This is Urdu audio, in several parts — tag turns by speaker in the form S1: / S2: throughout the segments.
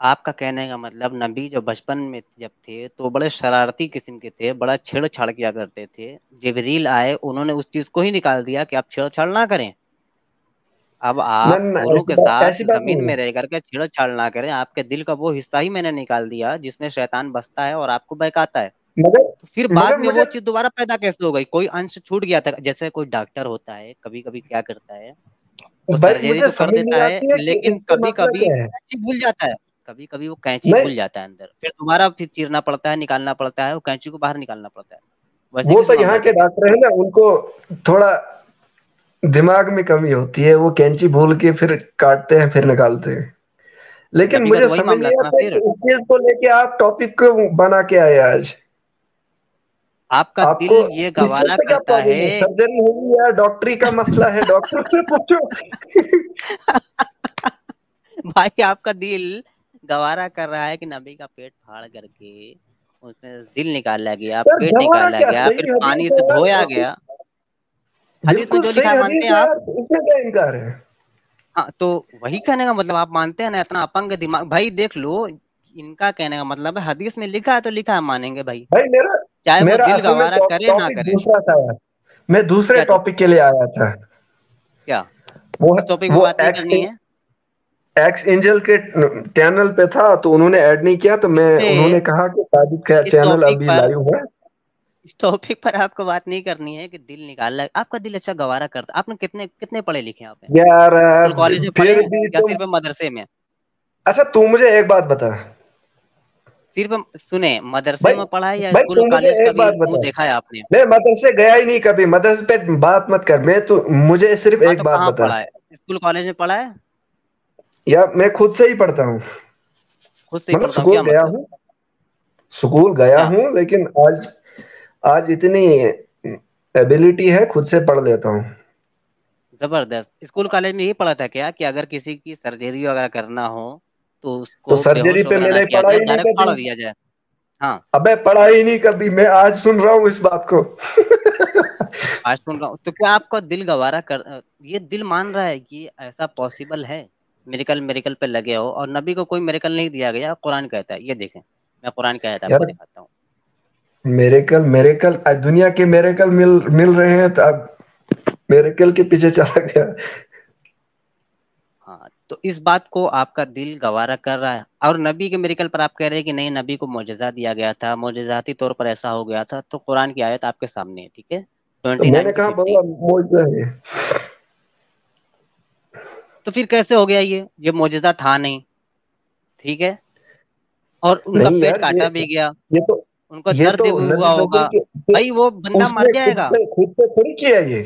S1: آپ کا کہنے کا مطلب نبی جو بچپن میں جب تھے تو بڑے شرارتی قسم کے تھے، بڑا چھیڑ چھاڑ کیا کرتے تھے، جبریل آئے انہوں نے اس چیز کو ہی نکال دیا کہ آپ چھیڑ چھاڑ نہ کریں. اب
S2: نہ
S1: آپ
S2: نہ،
S1: پھولوں
S2: ایسی
S1: کے
S2: بات
S1: ساتھ
S2: ایسی بات
S1: زمین
S2: نہیں
S1: میں
S2: ہے.
S1: رہ کر کے چھیڑ چھاڑ نہ کریں. آپ کے دل کا وہ حصہ ہی میں نے نکال دیا جس میں شیطان بستا ہے اور آپ کو بہکاتا ہے.
S2: مگر
S1: تو پھر بعد
S2: مگر
S1: میں
S2: مجھے
S1: وہ چیز دوبارہ پیدا کیسے ہو گئی؟ کوئی انش چھوٹ گیا تھا. جیسے کوئی ڈاکٹر ہوتا ہے کبھی کبھی کیا کرتا ہے، وہ
S2: بھائی
S1: سرجری
S2: مجھے
S1: تو کر
S2: سمجھ نہیں
S1: دیتا ہے
S2: آتی ہے کہ
S1: لیکن
S2: اس سے
S1: کبھی
S2: مسئلہ
S1: کبھی
S2: کیا ہے.
S1: کینچی بھول جاتا ہے. کبھی کبھی وہ کینچی
S2: نہیں،
S1: بھول جاتا ہے اندر، پھر دوبارہ پھر چیرنا پڑتا ہے، نکالنا پڑتا ہے، وہ کینچی کو باہر نکالنا پڑتا ہے. ویسے
S2: وہ
S1: کسی
S2: تو
S1: معاملہ
S2: یہاں
S1: سے
S2: کے
S1: کیا؟
S2: ڈاکٹر ہیں نا، ان کو تھوڑا دماغ میں کمی ہوتی ہے، وہ کینچی بھول کے پھر کاٹتے ہیں پھر نکالتے ہیں. لیکن
S1: نبی کا
S2: مجھے
S1: تو وہی
S2: سمجھ
S1: معاملہ
S2: نہیں
S1: تھا نا
S2: آتا
S1: پھر.
S2: کہ اس چیز کو لے کے آپ ٹاپک کو بنا کے آئے آج.
S1: آپ کا
S2: آپ
S1: دل
S2: کو
S1: یہ
S2: اس چیز
S1: گوارا
S2: سے کیا
S1: کرتا
S2: پرابلم
S1: ہے.
S2: ہے؟ سرجری ہوگی یا ڈاکٹری کا مسئلہ ہے، ڈاکٹر سے پوچھو.
S1: بھائی آپ کا دل گوارا کر رہا ہے کہ نبی کا پیٹ پھاڑ کر کے اس میں دل نکالا گیا،
S2: یار
S1: پیٹ
S2: گوارا
S1: نکالا
S2: کیا،
S1: گیا، پھر
S2: صحیح
S1: پانی
S2: حدیث ہے
S1: سے دھویا
S2: یار،
S1: گیا. حدیث میں
S2: بالکل
S1: جو لکھا
S2: صحیح
S1: ہے مانتے
S2: حدیث
S1: ہیں
S2: ہے
S1: آپ؟
S2: یار، اس میں کیا انکار ہے.
S1: ہاں تو وہی کہنے کا مطلب آپ مانتے ہیں نا. اتنا اپنگ دماغ بھائی دیکھ لو. ان کا کہنے کا مطلب ہے حدیث میں لکھا ہے تو لکھا ہے، مانیں گے بھائی،
S2: بھائی میرا
S1: چاہے وہ
S2: میرا
S1: دل
S2: اصل میں
S1: گوارا کرے نہ
S2: ٹاپک
S1: کرے.
S2: دوسرا تھا یار. میں دوسرے
S1: کیا ٹاپک؟
S2: ٹاپک کے لیے آیا تھا.
S1: کیا
S2: وہ
S1: اس ٹاپک پہ
S2: وہ
S1: بات نہیں
S2: ایکس
S1: کرنی ہے؟
S2: ایکس اینجل کے چینل پہ تھا تو انہوں نے ایڈ نہیں کیا، تو
S1: اس پہ
S2: انہوں نے کہا کہ ساجد کا
S1: اس
S2: چینل
S1: ٹاپک
S2: ابھی
S1: پر
S2: لائیو ہے.
S1: اس ٹاپک پر آپ کو بات نہیں کرنی ہے کہ دل نکالنا. آپ کا دل اچھا گوارا کرتا. آپ نے کتنے کتنے پڑھے لکھے ہیں آپ؟
S2: یار
S1: اسکول کالج میں پڑھے
S2: پھر
S1: ہیں
S2: بھی
S1: یا
S2: تم.
S1: صرف مدرسے میں؟
S2: اچھا تو مجھے ایک بات بتا.
S1: صرف سنیں مدرسے
S2: بھائی
S1: میں پڑھا ہے یا
S2: بھائی
S1: اسکول
S2: تو مجھے
S1: کالج کا
S2: ایک
S1: بھی
S2: بات
S1: منہ
S2: بتا.
S1: دیکھا ہے آپ نے؟
S2: میں مدرسے گیا ہی نہیں کبھی، مدرسے پہ بات مت کر. میں تو مجھے صرف
S1: ہاں
S2: ایک
S1: تو
S2: بات
S1: کہاں
S2: بتا.
S1: پڑھا ہے؟ اسکول کالج میں پڑھا ہے؟
S2: یا میں خود سے ہی پڑھتا ہوں،
S1: خود سے ہی
S2: مطلب
S1: پڑھتا ہوں
S2: سکول
S1: کیا
S2: گیا
S1: مطلب؟
S2: ہوں. سکول گیا
S1: اچھا
S2: ہوں لیکن آج اتنی ایبلٹی ہے، خود سے پڑھ لیتا ہوں.
S1: زبردست. اسکول کالج میں یہی پڑھا تھا کیا کہ اگر کسی کی سرجری وغیرہ کرنا ہو تو اس
S2: تو
S1: کو بے
S2: سرجری
S1: ہوش
S2: پہ
S1: وغیرہ
S2: میں
S1: نہ
S2: نے
S1: کیا جائے،
S2: پڑھائی نہیں
S1: ڈائریکٹ
S2: کبھی.
S1: پھاڑ دیا جائے. ہاں
S2: ابے پڑھائی نہیں کبھی، میں آج سن رہا ہوں اس بات کو.
S1: آج سن رہا ہوں. تو کیا آپ کا دل گوارا کر یہ دل مان رہا ہے کہ ایسا پاسبل ہے میریکل پہ لگے ہو؟ اور نبی کو کوئی میریکل نہیں دیا گیا، قرآن کہتا ہے. یہ دیکھیں میں قرآن کی آیت آپ کو
S2: یار
S1: دکھاتا ہوں.
S2: میریکل دنیا کے میریکل مل رہے ہیں تو اب میریکل کے پیچھے چلا گیا.
S1: ہاں تو اس بات کو آپ کا دل گوارا کر رہا ہے. اور نبی کے میریکل پر آپ کہہ رہے ہیں کہ نہیں نبی کو معجزہ دیا گیا تھا، معجزاتی طور پر ایسا ہو گیا تھا. تو قرآن کی آیت آپ کے سامنے ہے، ٹھیک ہے،
S2: تو میں
S1: 29
S2: نے
S1: ٹو
S2: کہا
S1: 50.
S2: بابا معجزہ ہے.
S1: تو پھر کیسے ہو گیا یہ معجزہ تھا نہیں، ٹھیک ہے. اور ان کا
S2: نہیں
S1: پیٹ
S2: یار،
S1: کاٹا بھی گیا،
S2: یہ تو
S1: ان کو
S2: یہ
S1: درد
S2: تو
S1: بھی
S2: نبی
S1: ہوا
S2: صلی
S1: ہوگا.
S2: اللہ علیہ
S1: بھائی وہ بندہ
S2: اس
S1: مر
S2: نے
S1: جائے گا.
S2: خود سے تھوڑی کیا یہ.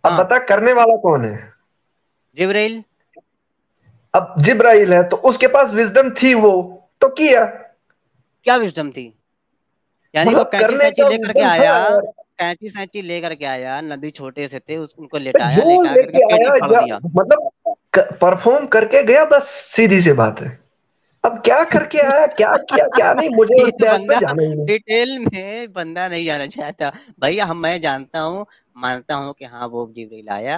S2: اب
S1: ہاں
S2: بتا کرنے والا کون ہے؟
S1: جبرائیل.
S2: اب جبرائیل ہے تو اس کے پاس وزڈم تھی، وہ تو کیا.
S1: کیا وزڈم تھی؟ یعنی وہ
S2: مطلب
S1: کینچی
S2: کرنے
S1: سینچی
S2: کا
S1: لے کر کے
S2: وزڈم تھا
S1: آیا.
S2: یار.
S1: کینچی سینچی لے کر کے آیا، نبی چھوٹے سے تھے، ان کو لٹایا،
S2: جو
S1: لٹا
S2: لے
S1: کر کے
S2: کے
S1: پیٹ ہی
S2: آیا
S1: پھاڑ دیا.
S2: مطلب پرفارم کر کے گیا، بس سیدھی سی بات ہے. اب کیا کر کے آیا، کیا کیا کیا نہیں، مجھے اس
S1: یہ
S2: بحث پہ
S1: بندہ
S2: جانا ہی نہیں.
S1: ڈیٹیل میں بندہ نہیں جانا چاہتا. بھائی میں جانتا ہوں، مانتا ہوں کہ ہاں وہ جبریل آیا،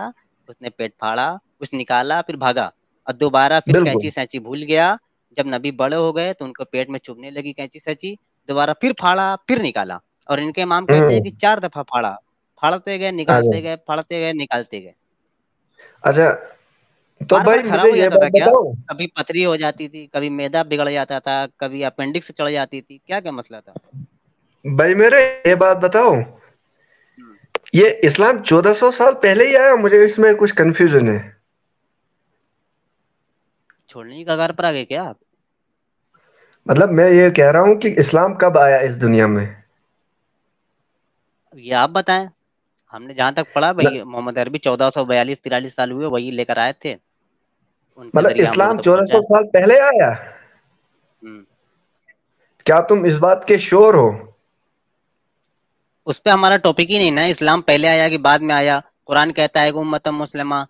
S1: اس نے پیٹ پھاڑا، کچھ نکالا، پھر بھاگا، اور دوبارہ پھر
S2: بالکل.
S1: کینچی سینچی بھول گیا. جب نبی بڑے ہو گئے تو ان کو پیٹ میں چبھنے لگی کینچی سینچی، دوبارہ پھر پھاڑا، پھر نکالا. اور ان کے امام کہتے ہیں کہ 4 دفعہ پھاڑا، پھاڑتے گئے
S2: اچھا
S1: نکالتے گئے، پھاڑتے گئے نکالتے گئے.
S2: اچھا، تو
S1: بار بار
S2: بھائی
S1: خراب
S2: مجھے
S1: ہو
S2: یہ
S1: جاتا تھا
S2: بات
S1: کیا؟
S2: بتاؤ.
S1: کبھی پتری ہو جاتی تھی، کبھی میدا بگڑ جاتا تھا، کبھی اپینڈکس چڑھ جاتی تھی، کیا کیا مسئلہ تھا؟
S2: بھائی میرے یہ بات بتاؤ، یہ اسلام 1400 سال پہلے ہی آیا؟ مجھے اس میں کچھ کنفیوژن ہے.
S1: چھوڑنے کی کگار پر آ گئے کیا آپ؟
S2: مطلب میں یہ کہہ رہا ہوں کہ اسلام کب آیا اس دنیا میں؟
S1: یہ آپ بتائیں. ہم نے جہاں تک پڑھا
S2: نہ،
S1: بھائی محمد عربی 1442-43 سال ہوئے، وہی لے کر آئے تھے، ان کے
S2: مطلب
S1: ذریعے ہم لوگ
S2: اسلام
S1: تک
S2: چودہ
S1: پہنچا
S2: سو
S1: ہے.
S2: سال پہلے آیا؟
S1: ہوں.
S2: کیا تم اس بات کے شور ہو؟
S1: اس پہ ہمارا ٹاپک ہی نہیں نا، اسلام پہلے آیا کہ بعد میں آیا. قرآن کہتا ہے کہ امت مسلمہ،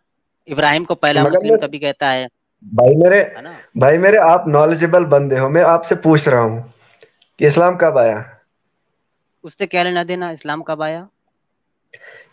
S1: ابراہیم کو پہلا
S2: مگر
S1: مسلم کبھی کہتا ہے
S2: بھائی میرے
S1: ہے نا.
S2: بھائی میرے آپ نالجبل بندے ہو، میں آپ سے پوچھ رہا ہوں کہ اسلام کب آیا.
S1: اس سے کہہ لینا دینا اسلام کب آیا.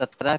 S1: 17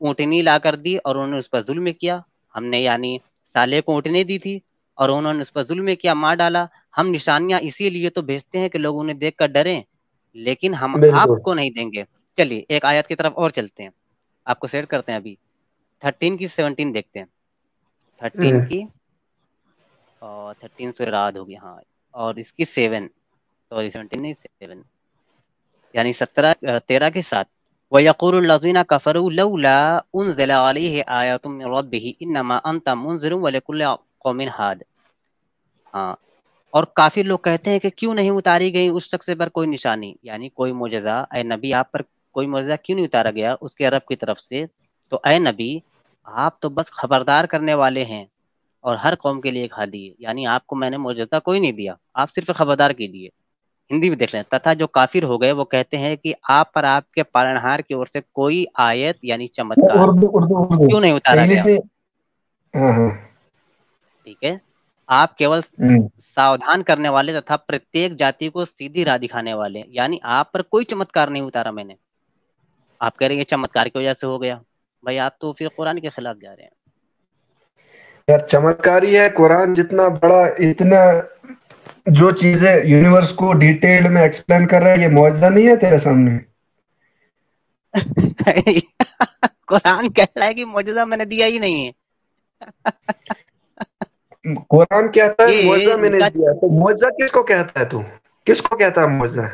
S1: اونٹنی لا کر دی اور انہوں نے اس پر ظلم کیا. ہم نے یعنی صالح کو اونٹنی دی تھی اور انہوں نے اس پر ظلم کیا, مار ڈالا. ہم نشانیاں اسی لیے تو بھیجتے ہیں کہ لوگ انہیں دیکھ کر ڈریں, لیکن ہم
S2: بالکل.
S1: آپ کو نہیں دیں گے. چلیے ایک آیت کی طرف اور چلتے ہیں, آپ کو سیٹ کرتے ہیں. ابھی 13 کی 17 دیکھتے ہیں. 13 کی اور 13 سے رات ہوگی, ہاں, اور اس کی 7, سوری 17 نہیں 7, یعنی 13 کے 7. وَيَقُولُ الَّذِينَ كَفَرُوا لَوْلَا أُنزِلَ عَلَيْهِ آيَةٌ مِّن رَّبِّهِ إِنَّمَا أَنتَ مُنذِرٌ وَلِكُلِّ قَوْمٍ هَادٍ. ہاں, اور کافر لوگ کہتے ہیں کہ کیوں نہیں اتاری گئی اس شخص پر کوئی نشانی, یعنی کوئی معجزہ. اے نبی آپ پر کوئی معجزہ کیوں نہیں اتارا گیا اس کے رب کی طرف سے؟ تو اے نبی آپ تو بس خبردار کرنے والے ہیں اور ہر قوم کے لیے ایک ہادی ہے, یعنی آپ کو میں نے معجزہ کوئی نہیں دیا, آپ صرف خبردار کیجیے. ہندی بھی دیکھ لیں. تتھا جو کافر ہو گئے وہ کہتے ہیں کہ آپ پر آپ کے پالنہار کی اور سے کوئی آیت یعنی چمتکار
S2: اردو اردو اردو
S1: کیوں نہیں اتارا
S2: انگلش
S1: گیا.
S2: میں. ہاں ہاں.
S1: ٹھیک ہے, آپ کیول ساودھان کرنے والے تتھا پرتیک جاتی کو سیدھی راہ دکھانے والے, یعنی آپ پر کوئی چمتکار نہیں اتارا میں نے. آپ کہہ رہے ہیں یہ چمتکار کی وجہ سے ہو گیا. بھائی آپ تو پھر قرآن کے خلاف جا رہے ہیں.
S2: یار چمتکاری ہے قرآن جتنا بڑا, اتنا جو چیزیں یونیورس کو ڈیٹیل میں ایکسپلین کر رہا ہے, یہ معجزہ نہیں ہے تیرے سامنے؟
S1: قرآن کہہ رہا ہے کہ معجزہ میں نے دیا ہی نہیں ہے.
S2: قرآن کہتا ہے
S1: یہ
S2: معجزہ میں
S1: ان
S2: نے
S1: کا
S2: دیا, تو معجزہ کس کو کہتا ہے؟ تو کس کو کہتا ہے معجزہ؟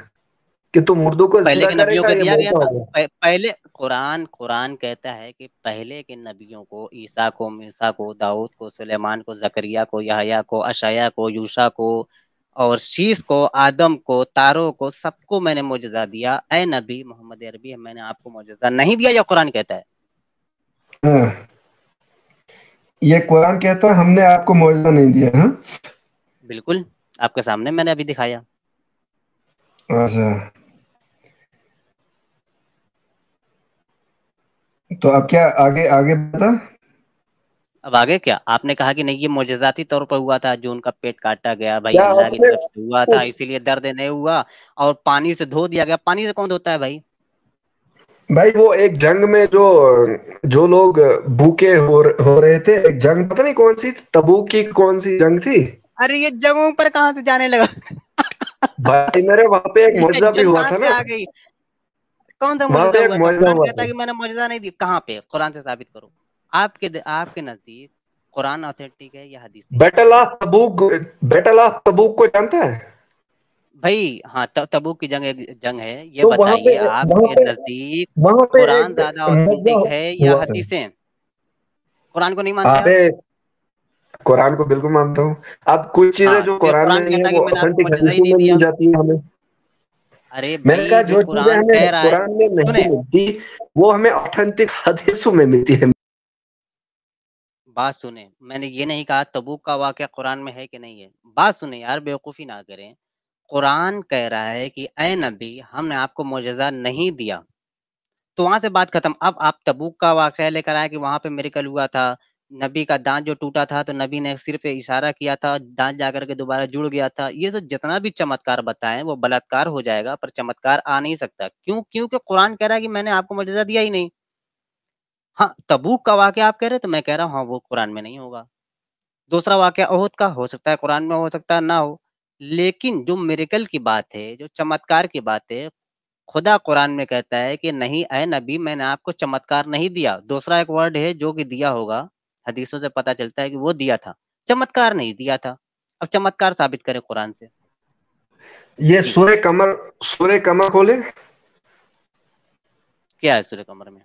S2: کہ تم اردو کو
S1: پہلے
S2: زندہ
S1: کے
S2: کرے
S1: نبیوں
S2: گا,
S1: کو
S2: یہ
S1: دیا گیا
S2: معجزہ
S1: تھا.
S2: ہوگا.
S1: پہلے قرآن کہتا ہے کہ پہلے کے نبیوں کو, عیسیٰ کو, موسیٰ کو, داؤد کو, سلیمان کو, زکریا کو, یحییٰ کو, اشعیاء کو, یوشع کو, اور شیس کو, آدم کو, تاروں کو, سب کو میں نے معجزہ دیا. اے نبی محمد عربی میں نے آپ کو معجزہ نہیں دیا, جو قرآن کہتا ہے.
S2: ہاں, یہ قرآن کہتا ہے ہم نے آپ کو معجزہ نہیں دیا. ہاں
S1: بالکل, آپ کے سامنے میں نے ابھی دکھایا.
S2: اچھا, تو اب کیا آگے آگے بتا.
S1: اب آگے کیا, آپ نے کہا کہ نہیں یہ معجزاتی طور پر ہوا تھا, جو ان کا پیٹ کاٹا گیا بھائی
S2: کیا
S1: اللہ کی
S2: اپنے
S1: طرف سے ہوا تھا,
S2: اس
S1: اسی لیے درد نہیں ہوا, اور پانی سے دھو دیا گیا. پانی سے کون دھوتا ہے بھائی؟
S2: بھائی وہ ایک جنگ میں جو لوگ بھوکے ہو رہے تھے, ایک جنگ پتہ نہیں کون سی, تبوک کی کون سی جنگ تھی.
S1: ارے یہ جگہوں پر کہاں سے جانے لگا؟
S2: بھائی میرے وہاں پہ ایک معجزہ بھی
S1: جنگ
S2: ہوا
S1: کہاں
S2: تھا
S1: سے
S2: نا,
S1: آ گئی؟ کون سا
S2: وہاں
S1: معجزہ
S2: پہ ایک
S1: ہوا تھا؟
S2: معجزہ
S1: قرآن
S2: ہوا
S1: کہتا ہے
S2: تھا.
S1: کہ میں نے معجزہ نہیں دی. کہاں پہ؟ قرآن سے ثابت کرو. آپ کے نزدیک قرآن اوتھینٹک ہے یا حدیثیں؟
S2: بیٹل آف تبوک کو جانتا ہے؟
S1: بھائی ہاں, تبوک کی جنگ ہے. یہ
S2: تو
S1: بتائیے آپ کے نزدیک
S2: وہاں پہ
S1: قرآن
S2: ایک
S1: زیادہ
S2: معجزہ
S1: اوتھینٹک ہے یا
S2: ہوا تھا.
S1: حدیثیں؟ قرآن کو نہیں مانتے آپ؟
S2: ارے قرآن کو بالکل مانتا ہوں. اب کچھ چیزیں
S1: ہاں,
S2: جو
S1: پھر
S2: قرآن میں
S1: قرآن
S2: نہیں ہے
S1: کہتا ہے کہ
S2: وہ
S1: میں نے آپ کو
S2: اتھینٹک
S1: معجزہ ہی
S2: حدیثوں
S1: نہیں
S2: میں
S1: دیا.
S2: مل جاتی ہے ہمیں.
S1: ارے
S2: میں نے
S1: بھائی
S2: کہا
S1: جو
S2: جو چیزیں
S1: قرآن
S2: ہمیں
S1: کہہ رہا ہے,
S2: قرآن میں
S1: سنیں
S2: نہیں ملتی وہ ہمیں اتھینٹک حدیثوں میں ملتی ہے.
S1: بات سنیں, میں نے یہ نہیں کہا تبوک کا واقعہ قرآن میں ہے کہ نہیں ہے. بات سنیں یار, بیوقوفی نہ کریں. قرآن کہہ رہا ہے کہ اے نبی ہم نے آپ کو معجزہ نہیں دیا, تو وہاں سے بات ختم. اب آپ تبوک کا واقعہ لے کر آئے کہ وہاں پہ میریکل ہوا تھا, نبی کا دانت جو ٹوٹا تھا تو نبی نے صرف اشارہ کیا تھا, دانت جا کر کے دوبارہ جڑ گیا تھا. یہ تو جتنا بھی چمتکار بتائیں وہ بلاತ್کار ہو جائے گا, پر چمتکار آ نہیں سکتا. کیونکہ قرآن کہہ رہا ہے کہ میں نے آپ کو معجزہ دیا ہی نہیں. ہاں, تبوک کا واقعہ آپ کہہ رہے تو میں کہہ رہا ہوں ہاں وہ قرآن میں نہیں ہوگا. دوسرا واقعہ احد کا ہو سکتا ہے قرآن میں, ہو سکتا ہے نہ ہو. لیکن جو میریکل کی بات ہے, جو چمتکار کی بات ہے, خدا قرآن میں کہتا ہے کہ نہیں اے نبی میں نے آپ کو چمتکار نہیں دیا. دوسرا ایک ورڈ ہے جو کہ دیا ہوگا, حدیثوں سے پتا چلتا ہے کہ وہ دیا تھا, چمتکار نہیں دیا تھا. اب چمتکار ثابت کرے قرآن سے.
S2: یہ
S1: جی
S2: سورہ قمر کھولے.
S1: کیا ہے سورہ قمر میں؟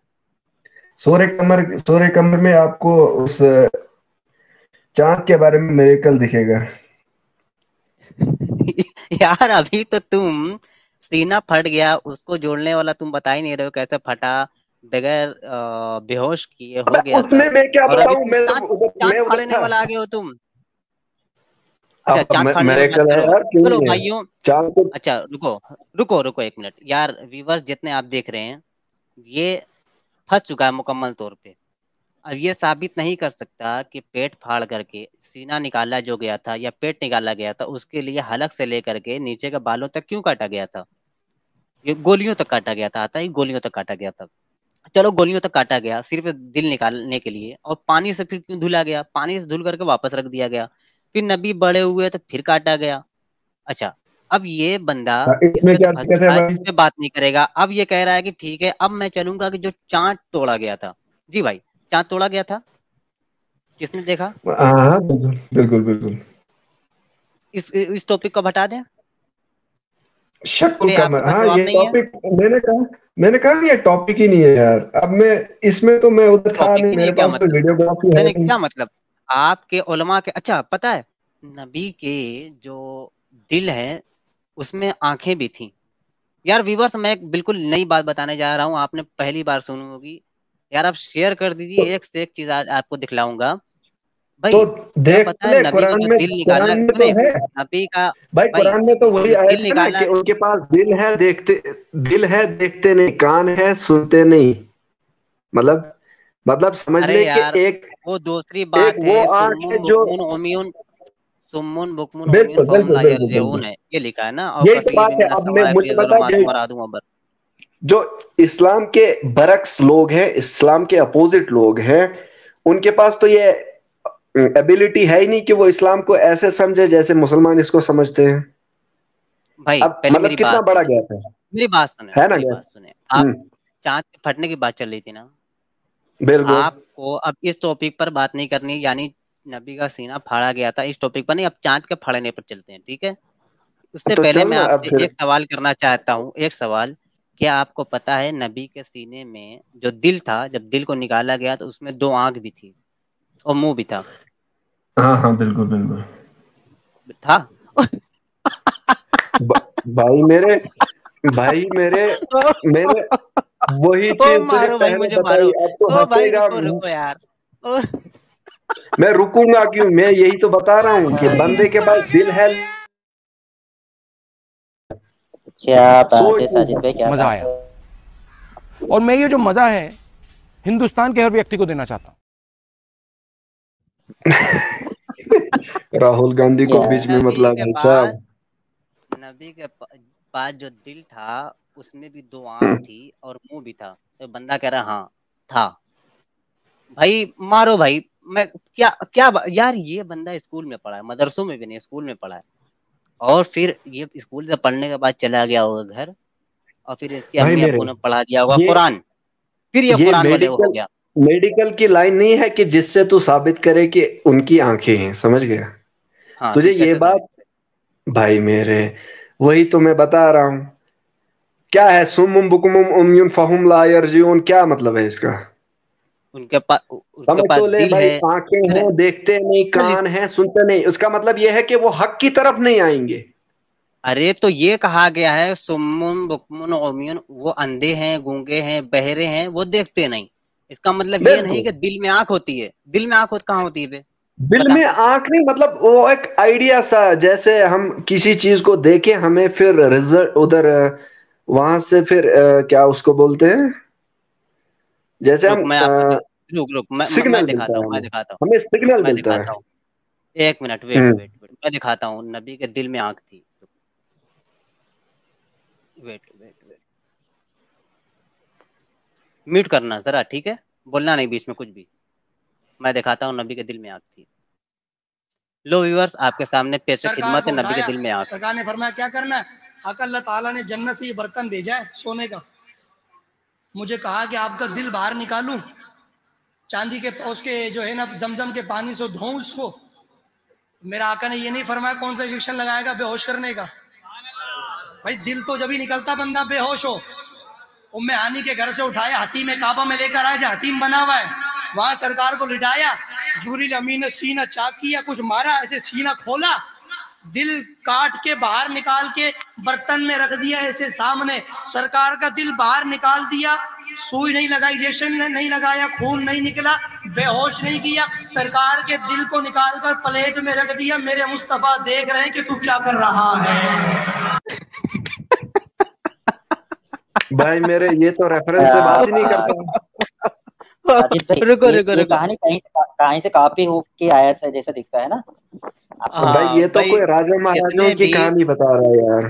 S2: سورہ قمر میں آپ کو اس چاند کے بارے میں میریکل دکھے گا.
S1: یار ابھی تو تم سینہ پھٹ گیا, اس کو جوڑنے والا تم بتا ہی نہیں رہے ہو کیسے پھٹا, بغیر بے ہوش کیے ہو گیا
S2: اس
S1: تھا,
S2: میں کیا
S1: اور ابھی
S2: بتاؤں,
S1: تم
S2: میں
S1: چاند
S2: تو
S1: چاند
S2: میں ادھر
S1: پھاڑنے
S2: تھا.
S1: والا آگے ہو تم. اچھا,
S2: اب
S1: چاند پھاڑنے کی بات
S2: میریکل ہے
S1: کرو.
S2: یار, کیوں
S1: چلو
S2: نہیں ہے
S1: بھائیوں,
S2: چاند کو.
S1: اچھا رکو ایک منٹ یار. ویورز جتنے آپ دیکھ رہے ہیں یہ پھنس چکا ہے مکمل طور پہ. اب یہ ثابت نہیں کر سکتا کہ پیٹ پھاڑ کر کے سینہ نکالا جو گیا تھا یا پیٹ نکالا گیا تھا, اس کے لیے حلق سے لے کر کے نیچے کے بالوں تک کیوں کاٹا گیا تھا. یہ گولیوں تک کاٹا گیا تھا، آتا ہی گولیوں تک کاٹا گیا تھا. چلو گولیوں تک کاٹا گیا صرف دل نکالنے کے لیے، اور پانی سے پھر کیوں دھلا گیا؟ پانی سے دھل کر کے واپس رکھ دیا گیا. پھر نبی بڑے ہوئے تو پھر کاٹا گیا. اچھا اب یہ بندہ
S2: اس
S1: اس
S2: میں
S1: پہ تو
S2: کیا
S1: پھنس
S2: دقت ہے
S1: چکا ہے،
S2: بھائی؟
S1: اس پہ بات نہیں کرے گا. اب یہ کہہ رہا ہے کہ ٹھیک ہے اب میں چلوں گا کہ جو چاند توڑا گیا تھا. جی بھائی، چاند توڑا گیا تھا، کس نے دیکھا؟
S2: ہاں ہاں بالکل بالکل بالکل.
S1: اس ٹاپک کو ہٹا دیں، اس
S2: شک
S1: پہ آپ کے
S2: القمر،
S1: پاس
S2: ہاں
S1: جواب
S2: یہ
S1: نہیں ہے.
S2: ٹاپک میں نے کہا یہ ٹاپک ہی نہیں ہے یار. اب میں اس میں تو میں ادھر تھا
S1: ٹاپک
S2: نہیں،
S1: ہی نہیں ہے
S2: میرے
S1: کیا
S2: پاس تو
S1: مطلب؟
S2: ویڈیوگرافی
S1: نہیں
S2: ہے
S1: نہیں،
S2: نہیں.
S1: کیا مطلب آپ کے علماء کے، اچھا پتا ہے نبی کے جو دل ہے اس میں آنکھیں بھی تھیں. یار ویورس، میں ایک بالکل نئی بات بتانے جا رہا ہوں، آپ نے پہلی بار سنی ہوگی. یار آپ شیئر کر دیجیے،
S2: تو
S1: ایک سے ایک چیز آج آپ کو دکھلاؤں گا.
S2: تو
S1: بھائی کیا
S2: دیکھ
S1: پتا ہے
S2: لے
S1: نبی کو
S2: قرآن
S1: جو
S2: میں،
S1: دل نکالا،
S2: قرآن میں تو
S1: سنیں
S2: ہے
S1: نبی کا.
S2: بھائی،
S1: بھائی
S2: قرآن میں تو
S1: نبی کو
S2: وہی
S1: جو
S2: آیت
S1: دل
S2: ہے نا
S1: نکالا،
S2: کہ ان کے پاس دل ہے دیکھتے نہیں، کان ہے سنتے نہیں. مطلب سمجھ
S1: ارے
S2: لے کہ
S1: یار
S2: ایک
S1: وہ دوسری
S2: ایک
S1: بات ہے.
S2: وہ آنکھ
S1: سمون
S2: ہے جو،
S1: بکمون عمیون، سمون بکمون عمیون
S2: بالکل
S1: فہم
S2: بالکل
S1: لا
S2: بالکل
S1: یرجعون
S2: بالکل
S1: ہے، یہ لکھا ہے نا. اور
S2: یہی تو
S1: کثیر
S2: بات ہے.
S1: من
S2: اب میں
S1: السوائب
S2: مجھے بتا
S1: ظلمات ورعد وبرق.
S2: جو اسلام کے برعکس لوگ ہیں، اسلام کے اپوزٹ لوگ ہیں، ان کے پاس تو یہ ایبلٹی ہے ہی نہیں کہ وہ اسلام کو ایسے سمجھے جیسے مسلمان اس کو سمجھتے ہیں.
S1: بھائی
S2: اب
S1: پہلے میری
S2: مطلب کتنا
S1: بات
S2: بڑا
S1: سنیں،
S2: گیپ
S1: میری بات سنیں،
S2: ہے نا
S1: میری بات
S2: گیپ.
S1: سنیں. آپ چاند کے پھٹنے کی بات چل رہی تھی نا،
S2: بالکل.
S1: آپ کو اب اس ٹاپک پر بات نہیں کرنی، یعنی نبی کا سینہ پھاڑا گیا تھا اس ٹاپک پر نہیں. اب چاند کے پھڑنے پر چلتے ہیں، ٹھیک ہے. اس سے
S2: تو
S1: پہلے میں
S2: چلنا
S1: آپ
S2: اب
S1: سے
S2: پھر.
S1: ایک سوال کرنا چاہتا ہوں، ایک سوال. کیا آپ کو پتا ہے نبی کے سینے میں جو دل تھا، جب دل کو نکالا گیا تو اس میں 2 آنکھ بھی تھی اور منہ بھی تھا؟
S2: ہاں ہاں بالکل بالکل.
S1: تھا.
S2: بھائی میرے، بھائی میرے میرے وہی
S1: او
S2: چیز تجھے
S1: مارو بھائی،
S2: پہلے
S1: مجھے مارو.
S2: بتائی، اب تو
S1: او بھائی
S2: ہنسے گا.
S1: رکو رکو یار. او
S2: میں رکوں گا کیوں؟ میں یہی تو بتا رہا ہوں کہ بندے کے پاس دل ہے.
S3: کیا بات ہے
S2: سوچ نہیں
S3: ساجد بھائی، کیا
S4: مزہ
S3: بات
S4: آیا.
S3: ہے.
S4: اور میں یہ جو مزہ ہے ہندوستان کے ہر ویکتی کو دینا چاہتا ہوں.
S2: راہل گاندھی کو
S3: کیا
S2: بیچ میں
S1: نبی
S2: مطلب
S1: کے
S2: بھائی
S1: پاس
S2: صاحب.
S1: نبی کے پاس جو دل تھا اس میں بھی 2 آنکھ تھی اور منہ بھی تھا. تو بندہ کہہ رہا ہاں تھا. بھائی مارو بھائی. میں کیا یار یہ بندہ اسکول میں پڑھا ہے، مدرسوں میں بھی نہیں، اسکول میں پڑھا ہے. اور پھر یہ اسکول سے پڑھنے کے بعد چلا گیا ہوگا گھر، اور پھر اس کے
S2: بھائی
S1: امی
S2: میرے
S1: ابو نے پڑھا دیا ہوگا
S2: یہ
S1: قرآن، پھر یہ
S2: یہ
S1: قرآن والے ہو
S2: میڈیکل
S1: گیا.
S2: میڈیکل کی لائن نہیں ہے کہ جس سے تو ثابت کرے کہ ان کی آنکھیں ہیں. سمجھ گیا
S1: ہاں
S2: تجھے
S1: پھر
S2: یہ
S1: کیسے
S2: بات؟
S1: ثابت کرے؟
S2: بھائی میرے وہی تو میں بتا رہا ہوں. کیا ہے سمم بکمم عمیٌ فہم لا یرجعون؟ کیا مطلب ہے اس کا؟
S1: ان کے پاس
S2: سمجھ تو لے
S1: دل
S2: بھائی،
S1: ہے.
S2: آنکھیں
S1: سنیں،
S2: ہیں دیکھتے نہیں، کان ہیں سنتے نہیں. اس کا مطلب یہ ہے کہ وہ حق کی طرف نہیں آئیں گے.
S1: ارے تو یہ کہا گیا ہے سمون بکمن عمیون، وہ اندھے ہیں، گونگے ہیں، بہرے ہیں، وہ دیکھتے نہیں. اس کا مطلب یہ نہیں
S2: بالکل.
S1: کہ دل میں آنکھ ہوتی ہے. دل میں آنکھ کہاں ہوتی ہے بے؟
S2: دل
S1: بتا.
S2: میں آنکھ نہیں، مطلب وہ ایک آئیڈیا سا، جیسے ہم کسی چیز کو دیکھیں ہمیں پھر رزلٹ ادھر وہاں سے پھر کیا اس کو بولتے ہیں، جیسے
S1: رک
S2: ہم
S1: میں آپ کو رک میں
S2: سگنل ملتا
S1: دکھاتا
S2: ہے،
S1: ہوں، میں دکھاتا ہوں.
S2: ہمیں
S1: رک
S2: سگنل
S1: میں
S2: ملتا ہے.
S1: دکھاتا ہوں. 1 منٹ ویٹ
S2: ہوں.
S1: ویٹ ویٹ، میں دکھاتا ہوں. نبی کے دل میں آنکھ تھی. ویٹ ویٹ ویٹ، میوٹ کرنا ذرا، ٹھیک ہے؟ بولنا نہیں بیچ میں کچھ بھی. میں دکھاتا ہوں نبی کے دل میں آنکھ تھی. لو ویورز، آپ کے سامنے پیش
S5: سرکار
S1: خدمت
S5: کو
S1: ہے نبی کے
S5: اٹھایا،
S1: دل میں آنکھ.
S5: سرکار نے فرمایا کیا کرنا ہے. آقا اللہ تعالیٰ نے جنت سے یہ برتن بھیجا ہے سونے کا، مجھے کہا کہ آپ کا دل باہر نکالوں، چاندی کے اس کے جو ہے نا زمزم کے پانی سے دھوؤں اس کو. میرا آقا نے یہ نہیں فرمایا کون سا انجیکشن لگائے گا بے ہوش کرنے کا. بھائی دل تو جبھی نکلتا بندہ بے ہوش ہو. ام ہانی کے گھر سے اٹھایا، حتیم کعبہ میں لے کر آیا جہاں حتیم بنا ہوا ہے، وہاں سرکار کو لٹایا. جبریل امین نے سینہ چاک کیا، کچھ مارا، ایسے سینہ کھولا، دل کاٹ کے باہر نکال کے برتن میں رکھ دیا ایسے سامنے. سرکار کا دل باہر نکال دیا، سوئی نہیں لگائی، انجیکشن نہیں لگایا، خون نہیں نکلا، بے ہوش نہیں کیا. سرکار کے دل کو نکال کر پلیٹ میں رکھ دیا. میرے مصطفیٰ دیکھ رہے ہیں کہ تو کیا کر رہا ہے.
S2: بھائی میرے یہ تو ریفرنس سے بات ہی نہیں کرتا.
S3: ساجد بھائی
S1: رکو
S3: یہ
S1: رکو
S3: یہ
S1: رکو.
S3: کہانی کہیں سے کاپی ہو کے آیا ہے جیسا دکھتا ہے نا. آپ سنیے.
S2: بھائی
S1: ہاں
S2: یہ تو
S1: بھائی،
S2: کوئی راجا مہاراجوں
S1: جتنے
S2: کی
S1: بھی
S2: کہانی بتا رہا ہے یار.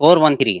S1: 413,